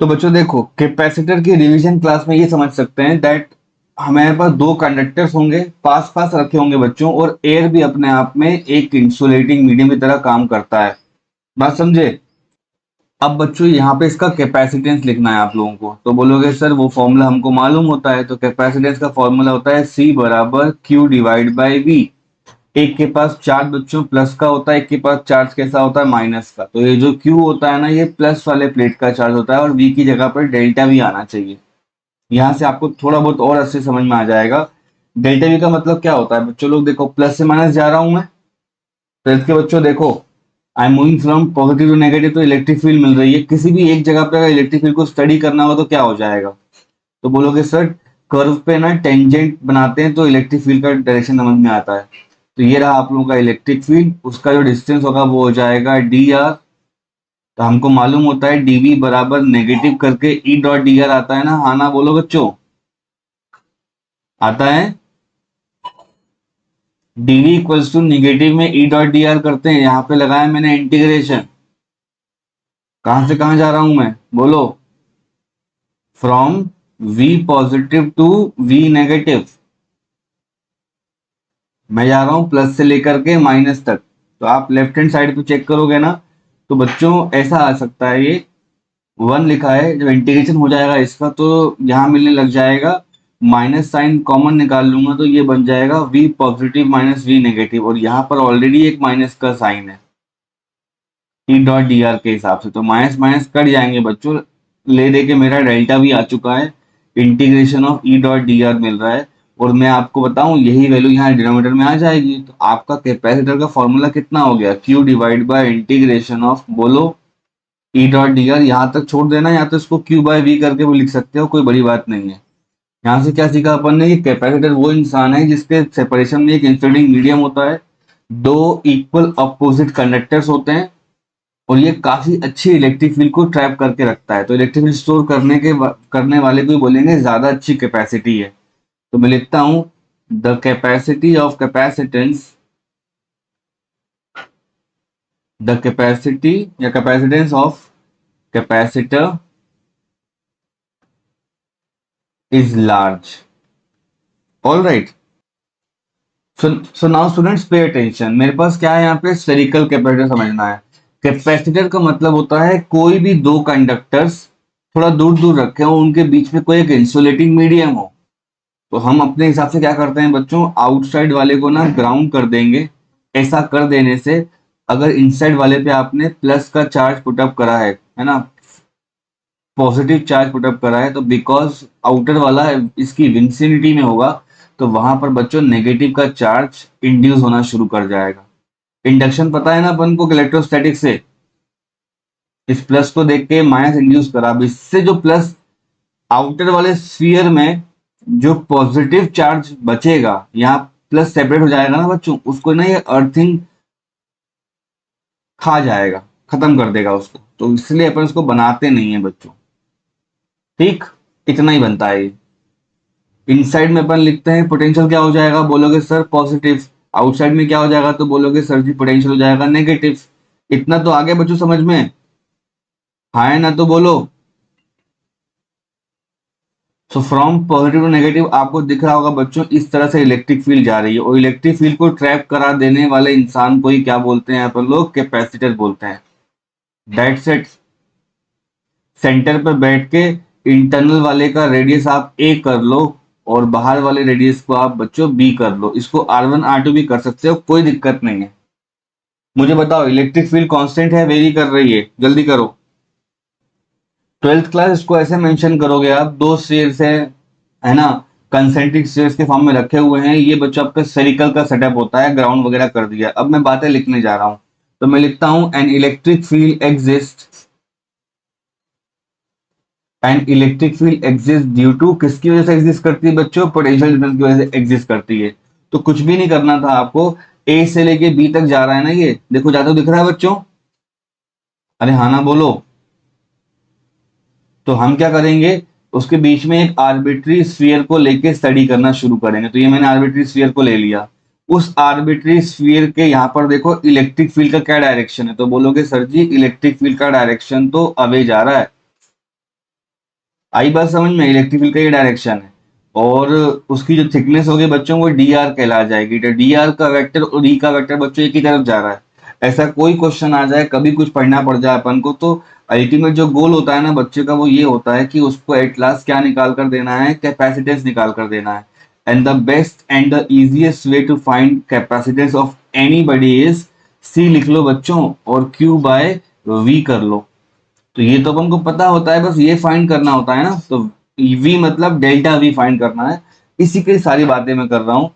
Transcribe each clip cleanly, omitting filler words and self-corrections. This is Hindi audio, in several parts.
तो बच्चों देखो, कैपेसिटर की रिवीजन क्लास में ये समझ सकते हैं दैट हमारे पास दो कंडक्टर्स होंगे, पास पास रखे होंगे बच्चों, और एयर भी अपने आप में एक इंसुलेटिंग मीडियम की तरह काम करता है। बात समझे? अब बच्चों यहाँ पे इसका कैपेसिटेंस लिखना है आप लोगों को। तो बोलोगे सर वो फॉर्मूला हमको मालूम होता है। तो कैपेसिटेंस का फॉर्मूला होता है C बराबर Q डिवाइड बाई V। एक के पास चार्ज बच्चों प्लस का होता है, एक के पास चार्ज कैसा होता है, माइनस का। तो ये जो Q होता है ना, ये प्लस वाले प्लेट का चार्ज होता है, और V की जगह पर डेल्टा V आना चाहिए। यहाँ से आपको थोड़ा बहुत और अच्छे समझ में आ जाएगा। डेल्टा V का मतलब क्या होता है बच्चों? लोग देखो, प्लस से माइनस जा रहा हूं मैं, तो इसके बच्चों देखो, I am moving from positive to negative, तो इलेक्ट्रिक फील्ड मिल रही है। किसी भी एक जगह पे अगर इलेक्ट्रिक फील्ड को स्टडी करना हो तो क्या हो जाएगा? तो बोलोगे सर कर्व पे ना टेंजेंट बनाते हैं तो इलेक्ट्रिक फील्ड का डायरेक्शन समझ में आता है। तो ये रहा आप लोगों का इलेक्ट्रिक फील्ड, उसका जो डिस्टेंस होगा वो हो जाएगा dr। तो हमको मालूम होता है dv बराबर नेगेटिव करके E डॉट dr आता है ना। हाँ ना बोलो बच्चों, आता है। dv इक्वल्स टू निगेटिव में E डॉट dr करते हैं। यहाँ पे लगाया मैंने इंटीग्रेशन। कहां से कहां जा रहा हूं मैं बोलो? From v positive to v negative. मैं जा रहा हूं प्लस से लेकर के माइनस तक। तो आप लेफ्ट हैंड साइड पे चेक करोगे ना, तो बच्चों ऐसा आ सकता है। ये 1 लिखा है, जब इंटीग्रेशन हो जाएगा इसका तो यहाँ मिलने लग जाएगा। माइनस साइन कॉमन निकाल लूंगा तो ये बन जाएगा v positive minus v negative, और यहाँ पर ऑलरेडी एक माइनस का साइन है E डॉट dr के हिसाब से। तो माइनस माइनस कट जाएंगे बच्चों। ले दे के मेरा डेल्टा भी आ चुका है। Integration of E dot dr मिल रहा है। और मैं आपको बताऊं, यही वैल्यू यहाँ डिनोमिनेटर में आ जाएगी। तो आपका कैपेसिटर का फॉर्मूला कितना हो गया? Q divide by integration of, बोलो, E डॉट dr। यहाँ तक छोड़ देना, या तो इसको Q बाय V करके भी लिख सकते हो, कोई बड़ी बात नहीं है। यहाँ से क्या सीखा अपन ने? कि कैपेसिटर वो इंसान है जिसके सेपरेशन में एक इंसुलेटिंग मीडियम होता है, दो इक्वल अपोजिट कंडक्टर्स होते हैं, और ये काफी अच्छी इलेक्ट्रिक फील्ड को ट्रैप करके रखता है। तो इलेक्ट्रिक फील्ड स्टोर करने वाले को ही बोलेंगे ज्यादा अच्छी कैपेसिटी है। तो मैं लिखता हूं the capacity of capacitance, the capacity या capacitance of capacitor is large. All right. So now students pay attention. मेरे पास क्या है यहाँ पे? स्फेरिकल कैपेसिटर समझना है। कैपेसिटर का मतलब होता है कोई भी दो कंडक्टर्स थोड़ा दूर दूर रखे हो, उनके बीच में कोई एक इंसुलेटिंग मीडियम हो। तो हम अपने हिसाब से क्या करते हैं बच्चों? आउटसाइड वाले को ना ग्राउंड कर देंगे। ऐसा कर देने से अगर इनसाइड वाले पे आपने प्लस का चार्ज पुटअप करा है ना, पॉजिटिव चार्ज पुटअप करा है, तो बिकॉज आउटर वाला इसकी विंसिनिटी में होगा, तो वहां पर बच्चों नेगेटिव का चार्ज इंड्यूस होना शुरू कर जाएगा। इंडक्शन पता है ना अपन को इलेक्ट्रोस्टैटिक से। इस प्लस को देख के माइनस इंड्यूस करा, अब इससे जो प्लस आउटर वाले स्फीयर में जो पॉजिटिव चार्ज बचेगा, यहाँ प्लस सेपरेट हो जाएगा ना बच्चों, उसको ना ये अर्थिंग खा जाएगा, खत्म कर देगा उसको। तो इसलिए अपन इसको बनाते नहीं है बच्चों। ठीक, इतना ही बनता है ये। इनसाइड में अपन लिखते हैं पोटेंशियल क्या हो जाएगा? बोलोगे सर पॉजिटिव। आउटसाइड में क्या हो जाएगा? तो बोलोगे सर जी पोटेंशियल हो जाएगा नेगेटिव। इतना तो आगे बच्चों समझ में? हाँ है ना? तो बोलो। So from positive to negative आपको दिख रहा होगा बच्चों, इस तरह से इलेक्ट्रिक फील्ड जा रही है, और इलेक्ट्रिक फील्ड को ट्रैप करा देने वाले इंसान को ही क्या बोलते हैं अपन लोग? कैपेसिटर बोलते हैं। That's it. सेंटर पर बैठ के इंटरनल वाले का रेडियस आप ए कर लो, और बाहर वाले रेडियस को आप बच्चों बी कर लो। इसको R1 R2 भी कर सकते हो, कोई दिक्कत नहीं है। मुझे बताओ, इलेक्ट्रिक फील्ड कांस्टेंट है, वेरी कर रही है? जल्दी करो। 12th क्लास इसको ऐसे मेंशन करोगे आप, दो स्फीयर्स है ना, कंसेंट्रिक स्फीयर्स के फॉर्म में रखे हुए हैं। ये बच्चों आपका स्फेरिकल का सेटअप होता है, ग्राउंड वगैरह कर दिया। अब मैं बातें लिखने जा रहा हूं। तो मैं लिखता हूं an electric field exist, and electric field exist due to, किसकी वजह से एग्जिस्ट करती है बच्चों? पोटेंशियल डिफरेंस की वजह से एग्जिस्ट करती है। तो कुछ भी नहीं करना था आपको, ए से लेके बी तक जा रहा है ना, ये देखो जाते दिख रहा है बच्चों? अरे हाँ ना बोलो। तो हम क्या करेंगे? उसके बीच में एक आर्बिट्री स्फीयर को लेके स्टडी करना शुरू करेंगे। तो ये मैंने आर्बिट्री स्फीयर को ले लिया। उस आर्बिट्री स्फीयर के यहाँ पर देखो इलेक्ट्रिक फील्ड का क्या डायरेक्शन है? तो बोलोगे सर जी इलेक्ट्रिक फील्ड का डायरेक्शन तो अवे जा रहा है। आई बात समझ में? इलेक्ट्रिक फील्ड का ये डायरेक्शन है और उसकी जो थिकनेस होगी बच्चों वो डी आर कहला जाएगी। तो डी आर का वेक्टर और ई का वेक्टर बच्चों एक ही तरफ जा रहा है। ऐसा कोई क्वेश्चन आ जाए, कभी कुछ पढ़ना पड़ जाए अपन को, तो अल्टीमेट जो गोल होता है ना बच्चे का वो ये होता है कि उसको एट लास्ट क्या निकाल कर देना है, कैपेसिटेंस निकाल कर देना है। And the best and the easiest way to find capacitance of anybody is C लिख लो बच्चों और क्यू बाय वी कर लो। तो ये तो अपन को पता होता है, बस ये फाइंड करना होता है ना। तो वी मतलब डेल्टा वी फाइंड करना है। इसी की सारी बातें मैं कर रहा हूँ।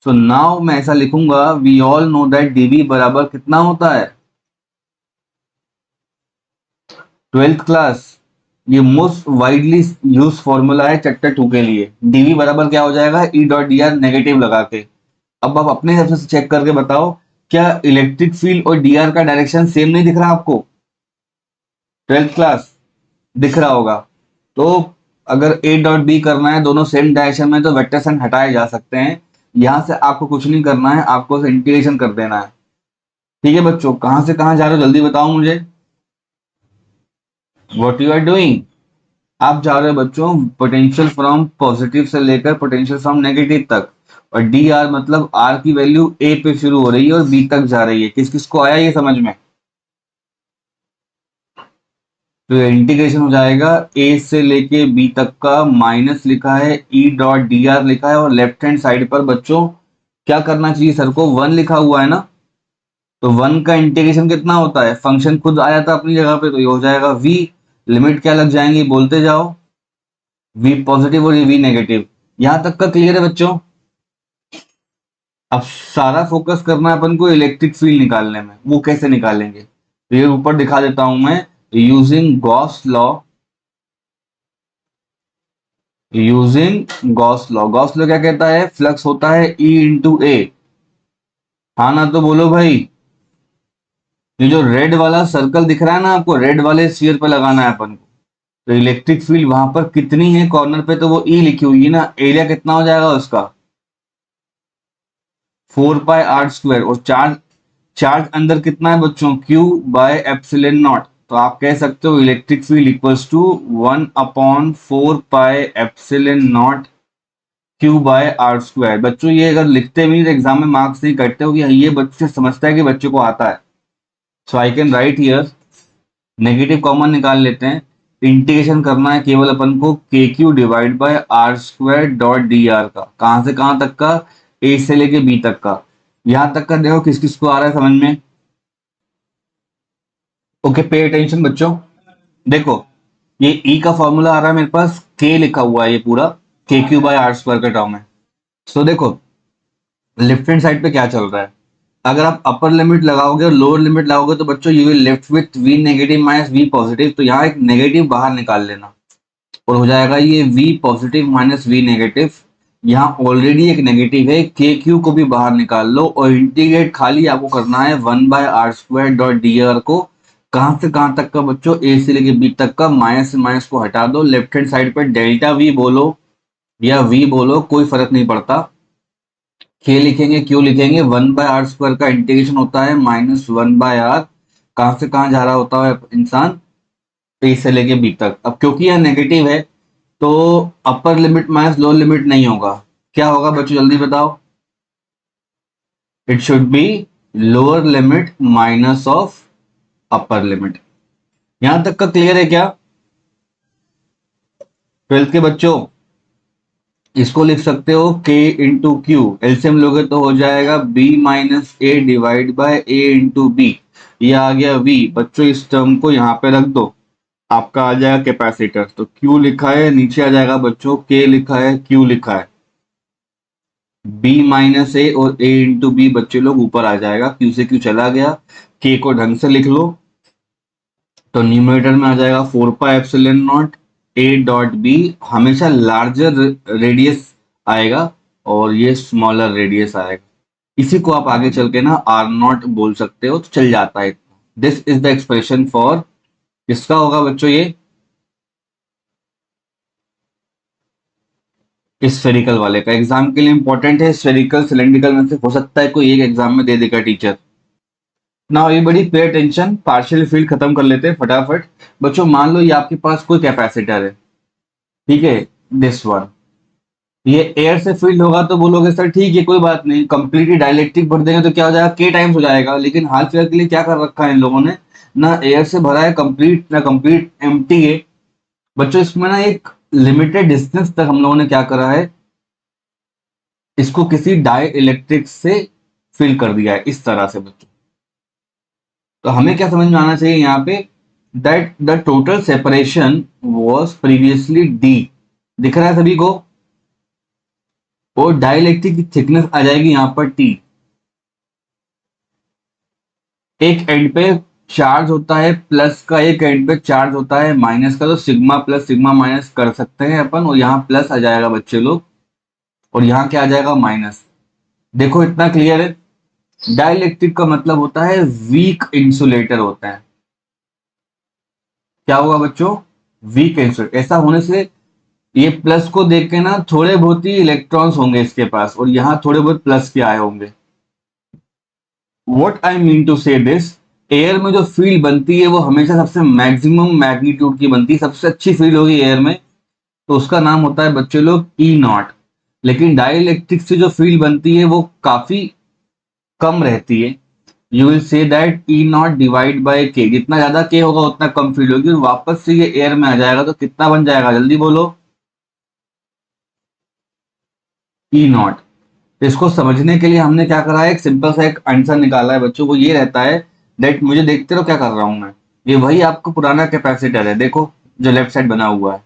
सो नाउ मैं ऐसा लिखूंगा, we all know that dV बराबर कितना होता है? 12th क्लास, ये मोस्ट वाइडली यूज फॉर्मूला है चैप्टर 2 के लिए। डीवी बराबर क्या हो जाएगा? E dot D r negative लगा के। अब आप अपने हिसाब से चेक करके बताओ, क्या इलेक्ट्रिक फील्ड और डी आर का डायरेक्शन सेम नहीं दिख रहा आपको? 12th क्लास दिख रहा होगा। तो अगर ए डॉट बी करना है, दोनों सेम डायरेक्शन में, तो वेक्टर साइन हटाए जा सकते हैं। यहां से आपको कुछ नहीं करना है, आपको इंटीग्रेशन कर देना है। ठीक है बच्चों, कहां से कहां जा रहे हो जल्दी बताओ मुझे। What you are doing? आप जा रहे हो बच्चों पोटेंशियल फ्रॉम पॉजिटिव से लेकर पोटेंशियल फ्रॉम नेगेटिव तक। और डी आर मतलब आर की वैल्यू ए पे शुरू हो रही है और बी तक जा रही है। किस किस को आया ये समझ में? तो इंटीग्रेशन हो जाएगा ए से लेके बी तक का, माइनस लिखा है ई डॉट डी आर लिखा है, और लेफ्ट हैंड साइड पर बच्चों क्या करना चाहिए सर को? 1 लिखा हुआ है ना। तो 1 का इंटीग्रेशन कितना होता है? फंक्शन खुद आया था अपनी जगह पे, तो ये हो जाएगा वी। लिमिट क्या लग जाएंगी बोलते जाओ? वी पॉजिटिव और वी नेगेटिव। यहां तक का क्लियर है बच्चों? अब सारा फोकस करना है अपन को इलेक्ट्रिक फील्ड निकालने में। वो कैसे निकालेंगे? तो ये ऊपर दिखा देता हूं मैं। Using Gauss law, using Gauss law. Gauss law क्या कहता है? फ्लक्स होता है ई इंटू ए। हाँ ना तो बोलो भाई। ये जो रेड वाला सर्कल दिख रहा है ना आपको, रेड वाले स्फीयर पर लगाना है अपन को। तो इलेक्ट्रिक फील्ड वहां पर कितनी है कॉर्नर पे? तो वो ई लिखी हुई है ना। एरिया कितना हो जाएगा उसका? 4 पाई r स्क्वायर। और चार्ज, चार्ज अंदर कितना है बच्चों? Q by epsilon naught. तो आप कह सकते हो electric field equals to 1/4 pi epsilon naught q by are square. बच्चों ये अगर लिखते भी नहीं तो एग्जाम में मार्क्स नहीं कटते हो, ये बच्चे समझता है कि बच्चे को आता है। So I can write here, negative common निकाल लेते हैं। इंटीग्रेशन करना है केवल अपन को K Q divide by are square dot D R का। कहां से कहां तक का? ए से लेके बी तक का। यहां तक का देखो किस किस को आ रहा है समझ में? ओके पे अटेंशन बच्चों। देखो ये ई का फॉर्मूला आ रहा है मेरे पास, के लिखा हुआ है ये पूरा, के क्यू बाय आर स्क्वायर का टर्म है। सो देखो लेफ्ट हैंड साइड पे क्या चल रहा है। अगर आप अपर लिमिट लगाओगे और लोअर लिमिट लगाओगे तो बच्चों you will left with V negative minus V positive. तो यहाँ एक नेगेटिव बाहर निकाल लेना और हो जाएगा ये V positive minus V negative. यहाँ ऑलरेडी एक नेगेटिव है, के क्यू को भी बाहर निकाल लो और इंटीग्रेट खाली आपको करना है 1/r² डॉट डी आर को। कहां से कहां तक का बच्चों? ए से लेके बी तक का। माइनस से माइनस को हटा दो, लेफ्ट हैंड साइड पे डेल्टा वी बोलो या वी बोलो, कोई फर्क नहीं पड़ता। के लिखेंगे क्यू लिखेंगे, 1/r² का इंटीग्रेशन होता है -1/r। कहां से कहां जा रहा होता है इंसान? ए से लेके बी तक। अब क्योंकि यह नेगेटिव है तो upper limit minus lower limit नहीं होगा। क्या होगा बच्चों जल्दी बताओ? It should be lower limit minus of upper limit. यहां तक का क्लियर है क्या 12th के बच्चों? इसको लिख सकते हो k इंटू क्यू, एलसीएम लोगे तो हो जाएगा b minus A divide by A into B. ये आ गया v। बच्चों इस टर्म को यहाँ पे रख दो, आपका आ जाएगा कैपेसिटर। तो Q लिखा है, नीचे आ जाएगा बच्चों K लिखा है, Q लिखा है। B माइनस ए और A इंटू बी बच्चे लोग ऊपर आ जाएगा। Q से Q चला गया। K को ढंग से लिख लो तो न्यूमरेटर में आ जाएगा 4 pi epsilon naught A dot B. हमेशा लार्जर रेडियस आएगा और ये स्मॉलर रेडियस आएगा। इसी को आप आगे चल के ना आर नॉट बोल सकते हो, तो चल जाता है। This is the expression for, किसका होगा बच्चों ये? स्फेरिकल वाले का। एग्जाम के लिए इंपॉर्टेंट है। स्फेरिकल सिलेंड्रिकल में से हो सकता है कोई एक एग्जाम में दे देगा टीचर। ना ये बड़ी पे अटेंशन, पार्शियल फील्ड खत्म कर लेते हैं फटाफट। बच्चों मान लो ये आपके पास कोई कैपेसिटर है, ठीक है, दिस वन, ये एयर से फील्ड होगा तो बोलोगे सर ठीक है कोई बात नहीं, कंप्लीटली डाइलेक्ट्रिक भर देंगे तो क्या हो जाएगा, के टाइम्स हो जाएगा। लेकिन हाल फिलहाल के लिए क्या कर रखा है इन लोगों ने, ना एयर से भरा है कंप्लीट, ना कंप्लीट एम्प्टी है। बच्चों इसमें ना एक लिमिटेड डिस्टेंस तक हम लोगों ने क्या करा है, इसको किसी डाई इलेक्ट्रिक से फिल कर दिया है इस तरह से बच्चों। तो हमें क्या समझ में आना चाहिए यहाँ पे, that the total separation was previously D, दिख रहा है सभी को, और डाइलेक्ट्रिक की थिकनेस आ जाएगी यहाँ पर टी। एक एंड पे चार्ज होता है प्लस का, एक एंड पे चार्ज होता है माइनस का, तो सिग्मा प्लस सिग्मा माइनस कर सकते हैं अपन, और यहाँ प्लस आ जाएगा बच्चे लोग, और यहाँ क्या आ जाएगा माइनस। देखो इतना क्लियर है। डाइलेक्ट्रिक का मतलब होता है वीक इंसुलेटर होता है। क्या होगा बच्चों, वीक इंसुलेटर। ऐसा होने से ये प्लस को देख के ना थोड़े बहुत ही इलेक्ट्रॉन्स होंगे इसके पास, और यहाँ थोड़े बहुत प्लस के आए होंगे। व्हाट आई मीन टू से दिस, एयर में जो फील्ड बनती है वो हमेशा सबसे मैक्सिमम मैग्नीट्यूड की बनती है, सबसे अच्छी फील्ड होगी एयर में, तो उसका नाम होता है बच्चे लोग ई नॉट। लेकिन डाइलेक्ट्रिक से जो फील्ड बनती है वो काफी कम रहती है। You will say that E not divide by के, जितना ज्यादा के होगा उतना कम फील्ड होगी, और वापस से ये एयर में आ जाएगा तो कितना बन जाएगा, जल्दी बोलो, ई नॉट। तो इसको समझने के लिए हमने क्या करा है, एक सिंपल सा एक आंसर निकाला है बच्चों। को ये रहता है दैट, मुझे देखते रहो क्या कर रहा हूं मैं, ये वही आपको पुराना कैपेसिटर है देखो, जो लेफ्ट साइड बना हुआ है।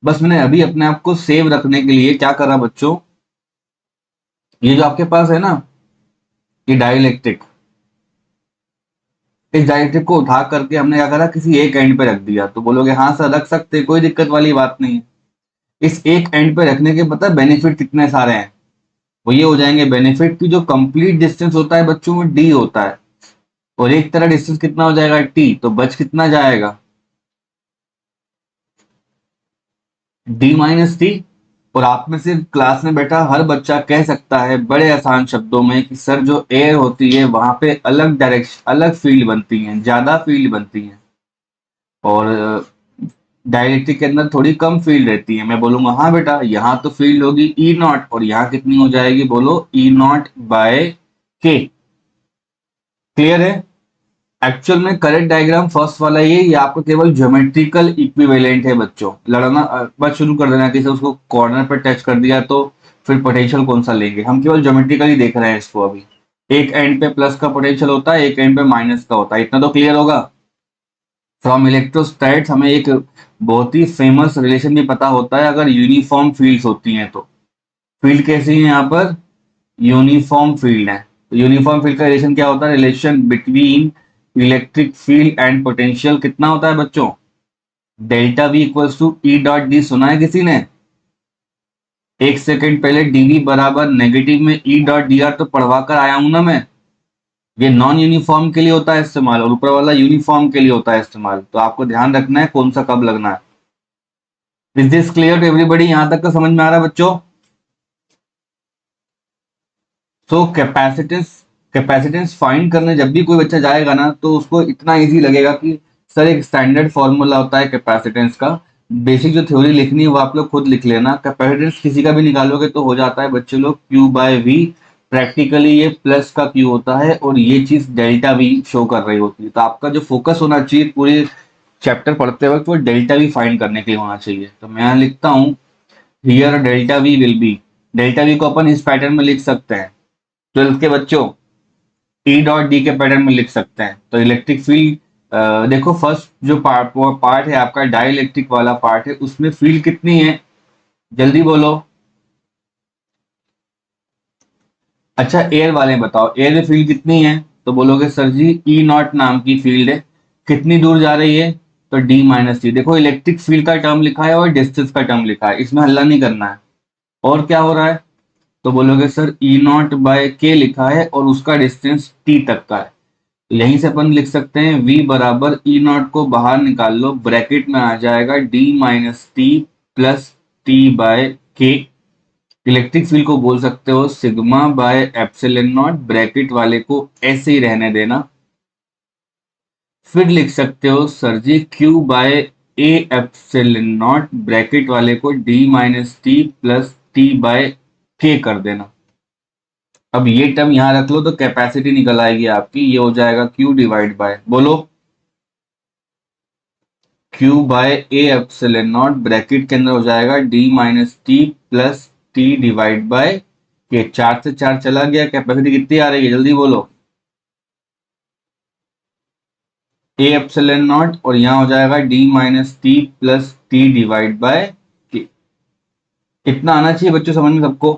बस मैंने अभी अपने आप को सेव रखने के लिए क्या करा बच्चों, ये जो आपके पास है ना, ये डाइलेक्ट्रिक, इस डाइलेक्ट्रिक को उठा करके हमने क्या करा, किसी एक एंड पे रख दिया। तो बोलोगे हाँ सर रख सकते, कोई दिक्कत वाली बात नहीं है। इस एक एंड पे रखने के पता बेनिफिट कितने सारे हैं, वो ये हो जाएंगे बेनिफिट की, जो कंप्लीट डिस्टेंस होता है बच्चों में डी होता है, और एक तरह डिस्टेंस कितना हो जाएगा टी, तो बच कितना जाएगा, डी माइनस टी। और आप में से क्लास में बैठा हर बच्चा कह सकता है बड़े आसान शब्दों में कि सर जो एयर होती है वहां पे अलग डायरेक्शन, अलग फील्ड बनती है, ज्यादा फील्ड बनती है, और डाइलेक्ट्रिक के अंदर थोड़ी कम फील्ड रहती है। मैं बोलूंगा हाँ बेटा, यहाँ तो फील्ड होगी ई नॉट, और यहाँ कितनी हो जाएगी, बोलो ई नॉट बाय के। क्लियर है। एक्चुअल में करेक्ट डायग्राम फर्स्ट वाला ये आपको केवल ज्योमेट्रिकल इक्विवेलेंट है बच्चों। लड़ना बस शुरू कर देना, किसी उसको कॉर्नर पर टच कर दिया तो फिर पोटेंशियल कौन सा लेंगे, हम केवल ज्योमेट्रिकल ही देख रहे हैं इसको अभी। एक एंड पे प्लस का पोटेंशियल होता है, एक एंड पे माइनस का होता है, इतना तो क्लियर होगा। फ्रॉम इलेक्ट्रोस्टैट्स हमें एक बहुत ही फेमस रिलेशन भी पता होता है, अगर यूनिफॉर्म फील्ड्स होती हैं तो। फील्ड कैसी है यहाँ पर, यूनिफॉर्म फील्ड है। तो यूनिफॉर्म फील्ड का रिलेशन क्या होता है, relation between electric field and potential कितना होता है बच्चों, delta V equals to E dot D. सुना है किसी ने, एक सेकंड पहले डीवी बराबर नेगेटिव में ई डॉट डी आर तो पढ़वा कर आया हूं ना मैं। ये नॉन यूनिफॉर्म के लिए होता है इस्तेमाल, और ऊपर वाला यूनिफॉर्म के लिए होता है इस्तेमाल, तो आपको ध्यान रखना है कौन सा कब लगना है। Is this clear to everybody, यहां तक का समझ में आ रहा है बच्चों। सो कैपेसिटेंस, कैपेसिटेंस फाइंड करने जब भी कोई बच्चा जाएगा ना तो उसको इतना इजी लगेगा कि सर एक स्टैंडर्ड फॉर्मूला होता है कैपेसिटेंस का, बेसिक जो थ्योरी लिखनी है वो आप लोग खुद लिख लेना। कैपेसिटेंस किसी का भी निकालोगे तो हो जाता है बच्चे लोग क्यू बाय वी। प्रैक्टिकली ये प्लस का क्यू होता है, और ये चीज डेल्टा वी शो कर रही होती है। तो आपका जो फोकस होना चाहिए पूरे चैप्टर पढ़ते वक्त वो डेल्टा वी फाइंड करने के लिए होना चाहिए। तो मैं यहाँ लिखता हूँ, here delta we will be, delta we को अपन इस पैटर्न में लिख सकते हैं, 12th के बच्चों ई डॉट डी के पैटर्न में लिख सकते हैं। तो इलेक्ट्रिक फील्ड देखो, फर्स्ट जो पार्ट है आपका डाई इलेक्ट्रिक वाला पार्ट है, उसमें फील्ड कितनी है, जल्दी बोलो। अच्छा एयर वाले बताओ, एयर में फील्ड कितनी है, तो बोलोगे सर जी ई नॉट नाम की फील्ड है, कितनी दूर जा रही है, तो डी माइनस टी। देखो इलेक्ट्रिक फील्ड का टर्म लिखा है और डिस्टेंस का टर्म लिखा है, इसमें हल्ला नहीं करना है। और क्या हो रहा है, तो बोलोगे सर ई नॉट बाय के लिखा है और उसका डिस्टेंस टी तक का है। तो यहीं से अपन लिख सकते हैं v बराबर ई नॉट को बाहर निकाल लो, ब्रैकेट में आ जाएगा d minus T plus T by K. Electric field को बोल सकते हो sigma by epsilon naught, bracket वाले को ऐसे ही रहने देना। फिर लिख सकते हो sir ji q by A epsilon naught bracket वाले को D minus T plus T by K कर देना। अब ये टर्म यहां रख लो तो कैपेसिटी निकल आएगी आपकी, ये हो जाएगा क्यू डिवाइड बाय, बोलो Q by A epsilon naught bracket के अंदर हो जाएगा D minus T plus T divide by K. 4 से 4 चला गया, कैपेसिटी कितनी आ रही है जल्दी बोलो। ए एप्सिलॉन नॉट और यहां हो जाएगा D minus T plus T divide by K. इतना आना चाहिए बच्चों समझ में सबको,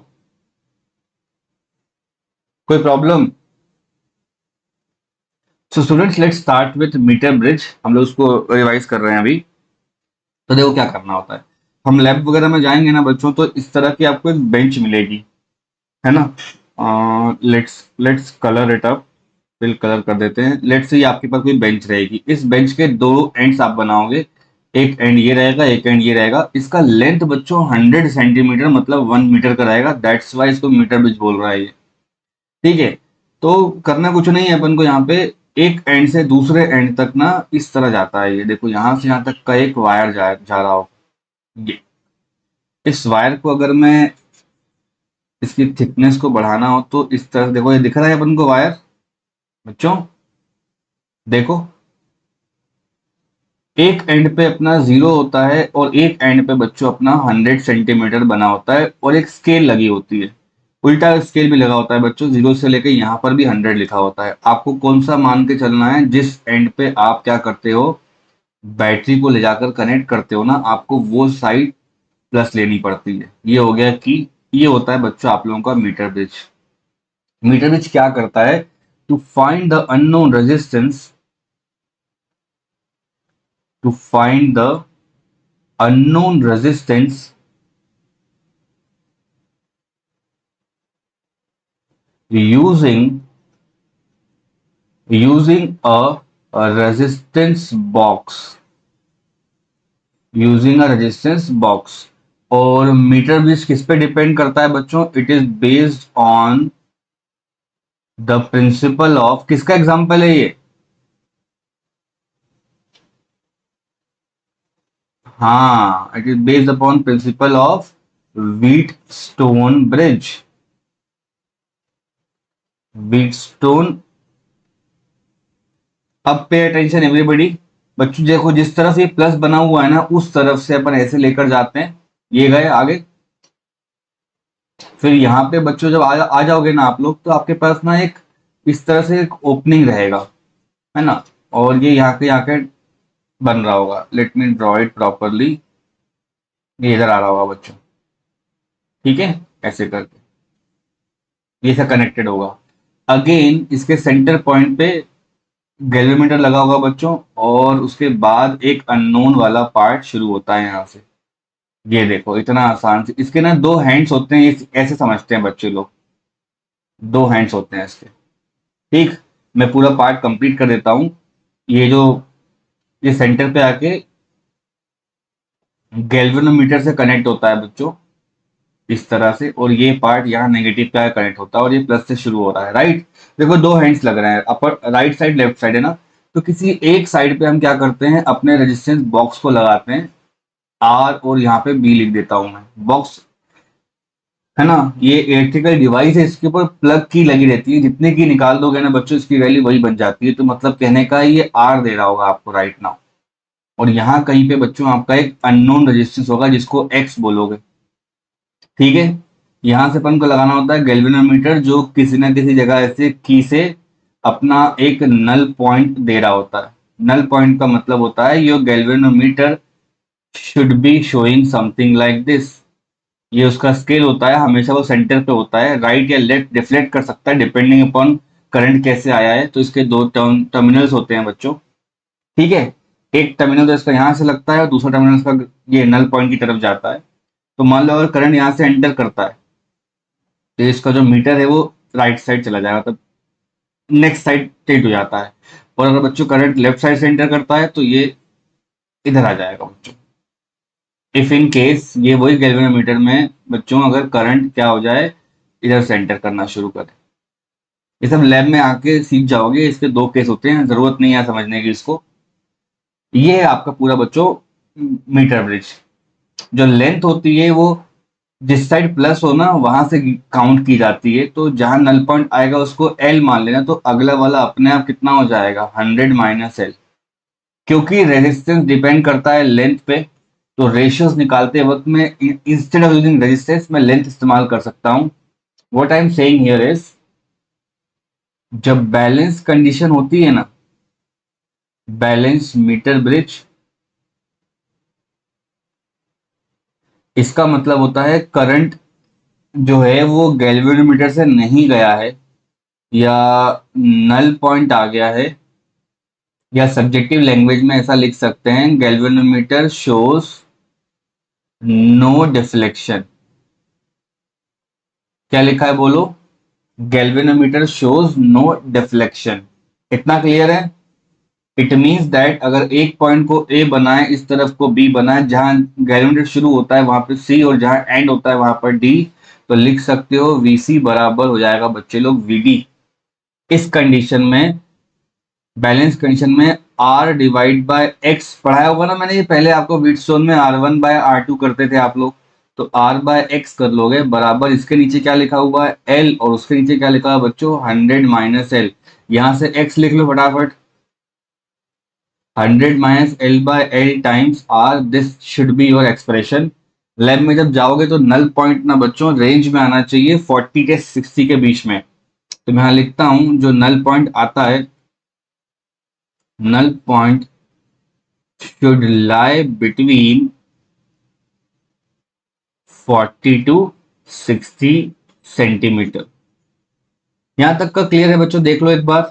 कोई problem? So students let's start with metre bridge, हम लोग उसको रिवाइज कर रहे हैं अभी। तो देखो क्या करना होता है, हम लैब वगैरह में जाएंगे ना बच्चों, तो इस तरह की आपको एक बेंच मिलेगी, है ना। Let's let's colour it up, fill colour कर देते हैं। लेट्स से आपके पास कोई बेंच रहेगी, इस बेंच के दो एंड्स आप बनाओगे, एक एंड ये रहेगा एक एंड ये रहेगा। इसका लेंथ बच्चों 100 सेंटीमीटर मतलब 1 मीटर का रहेगा, दैट्स वाई इसको मीटर ब्रिज बोल रहा है ये, ठीक है। तो करना कुछ नहीं है अपन को, यहाँ पे एक एंड से दूसरे एंड तक ना इस तरह जाता है ये, देखो यहाँ से यहाँ तक का एक वायर जा रहा हो, ये इस वायर को अगर मैं इसकी थिकनेस को बढ़ाना हो तो इस तरह, देखो ये दिख रहा है अपन को वायर बच्चों, देखो एक एंड पे अपना 0 होता है और एक एंड पे बच्चों अपना 100 सेंटीमीटर बना होता है और एक स्केल लगी होती है, उल्टा स्केल भी लगा होता है बच्चों, 0 से लेके यहाँ पर भी 100 लिखा होता है। आपको कौन सा मान के चलना है, जिस एंड पे आप क्या करते हो, बैटरी को ले जाकर कनेक्ट करते हो ना, आपको वो साइड प्लस लेनी पड़ती है। ये हो गया कि ये होता है बच्चों आप लोगों का मीटर ब्रिज। मीटर ब्रिज क्या करता है, to find the unknown resistance, to find the unknown resistance using a resistance box, using a resistance box। और मीटर ब्रिज किस पे डिपेंड करता है बच्चों, it is based on the principle of, किसका एग्जांपल है ये, हाँ it is based upon principle of Wheatstone bridge, Wheatstone. अब पे अटेंशन एवरीबॉडी, बच्चों देखो जिस तरफ ये प्लस बना हुआ है ना, उस तरफ से अपन ऐसे लेकर जाते हैं, ये गए आगे। फिर यहाँ पे बच्चों जब आ जाओगे ना आप लोग, तो आपके पास ना एक इस तरह से एक ओपनिंग रहेगा, है ना, और ये यहाँ के बन रहा होगा। Let me draw it properly, ये इधर आ रहा होगा बच्चों, ठीक है, ऐसे करके ये सब कनेक्टेड होगा। अगेन इसके सेंटर पॉइंट पे गैल्वेमीटर लगा होगा बच्चों, और उसके बाद एक अननोन वाला पार्ट शुरू होता है यहाँ से। ये देखो इतना आसान से, इसके ना दो हैंड्स होते हैं, ऐसे समझते हैं बच्चे लोग, दो हैंड्स होते हैं इसके, ठीक। मैं पूरा पार्ट कंप्लीट कर देता हूँ। ये जो ये सेंटर पे आके गैल्वेनोमीटर से कनेक्ट होता है बच्चों इस तरह से, और ये पार्ट यहाँ नेगेटिव पे कनेक्ट होता है और ये प्लस से शुरू हो रहा है, राइट। देखो दो हैंड्स लग रहे हैं, upper right side left side है ना, तो किसी एक साइड पे हम क्या करते हैं, अपने रेजिस्टेंस बॉक्स को लगाते हैं आर, और यहाँ पे बी लिख देता हूं मैं, बॉक्स है ना। ये इलेक्ट्रिकल डिवाइस है, इसके ऊपर प्लग की लगी रहती है, जितने की निकाल दोगे ना बच्चों इसकी वैल्यू वही बन जाती है। तो मतलब कहने का ये आर दे रहा होगा आपको राइट नाउ, और यहाँ कहीं पे बच्चों आपका एक अननोन रेजिस्टेंस होगा जिसको एक्स बोलोगे, ठीक है। यहाँ से अपन को लगाना होता है गैल्वेनोमीटर, जो किसी ना किसी जगह ऐसे की से अपना एक नल पॉइंट दे रहा होता है। नल पॉइंट का मतलब होता है your galvanometer should be showing something like this. ये उसका स्केल होता है, हमेशा वो सेंटर पे होता है, राइट या लेफ्ट डिफ्लेक्ट कर सकता है डिपेंडिंग अपॉन करंट कैसे आया है। तो इसके दो टर्मिनल्स होते हैं बच्चों, ठीक है। एक टर्मिनल तो इसका यहाँ से लगता है और दूसरा टर्मिनल इसका ये नल पॉइंट की तरफ जाता है। तो मान लो अगर करंट यहाँ से एंटर करता है, तो इसका जो मीटर है वो राइट साइड चला जाएगा, मतलब नेक्स्ट साइड चेंज हो जाता है। और अगर बच्चों करंट लेफ्ट साइड से एंटर करता है तो ये इधर आ जाएगा बच्चों। इफ इन केस ये वही गैल्वेनोमीटर में बच्चों अगर करंट क्या हो जाए, इधर से एंटर करना शुरू करे। ये सब लैब में आके सीख जाओगे, इसके दो केस होते हैं, जरूरत नहीं है समझने की इसको। ये है आपका पूरा बच्चों मीटर ब्रिज। जो लेंथ होती है वो जिस साइड प्लस हो ना वहां से काउंट की जाती है, तो जहां नल पॉइंट आएगा उसको एल मान लेना, तो अगला वाला अपने आप कितना हो जाएगा 100 माइनस एल। क्योंकि रेजिस्टेंस डिपेंड करता है लेंथ पे, तो रेशियोज निकालते वक्त में इंस्टेड ऑफ यूजिंग रेजिस्टेंस मैं लेंथ इस्तेमाल कर सकता हूं। What I am saying here is, जब बैलेंस कंडीशन होती है ना, बैलेंस मीटर ब्रिज, इसका मतलब होता है करंट जो है वो गैल्वेनोमीटर से नहीं गया है, या नल पॉइंट आ गया है, या सब्जेक्टिव लैंग्वेज में ऐसा लिख सकते हैं गैल्वेनोमीटर शोज नो डिफ्लेक्शन। क्या लिखा है बोलो? Galvanometer shows no deflection. इतना क्लियर है? इट मीन्स दैट अगर एक पॉइंट को ए बनाए, इस तरफ को बी बनाए, जहां गैल्वेनोमीटर शुरू होता है वहां पे सी और जहां एंड होता है वहां पर डी, तो लिख सकते हो वीसी बराबर हो जाएगा बच्चे लोग वीडी। इस कंडीशन में, बैलेंस कंडीशन में, आर डिवाइड बाय एक्स पढ़ाया होगा ना मैंने ये पहले आपको, व्हीटस्टोन में R1 बाय R2 करते थे आप लोग, तो आर बाय एक्स कर लोगे बराबर इसके नीचे क्या लिखा हुआ है एल, और उसके नीचे क्या लिखा हुआ है बच्चों 100 माइनस एल। यहां से एक्स लिख लो फटाफट, 100 minus L by L times R, this should be your expression. Lab में जब जाओगे तो नल पॉइंट ना बच्चों रेंज में आना चाहिए 40 के 60 के बीच में। तो मैं यहां लिखता हूं जो नल पॉइंट आता है, null point should lie between 40 to 60 centimetre. यहां तक का क्लियर है बच्चों? देख लो एक बार।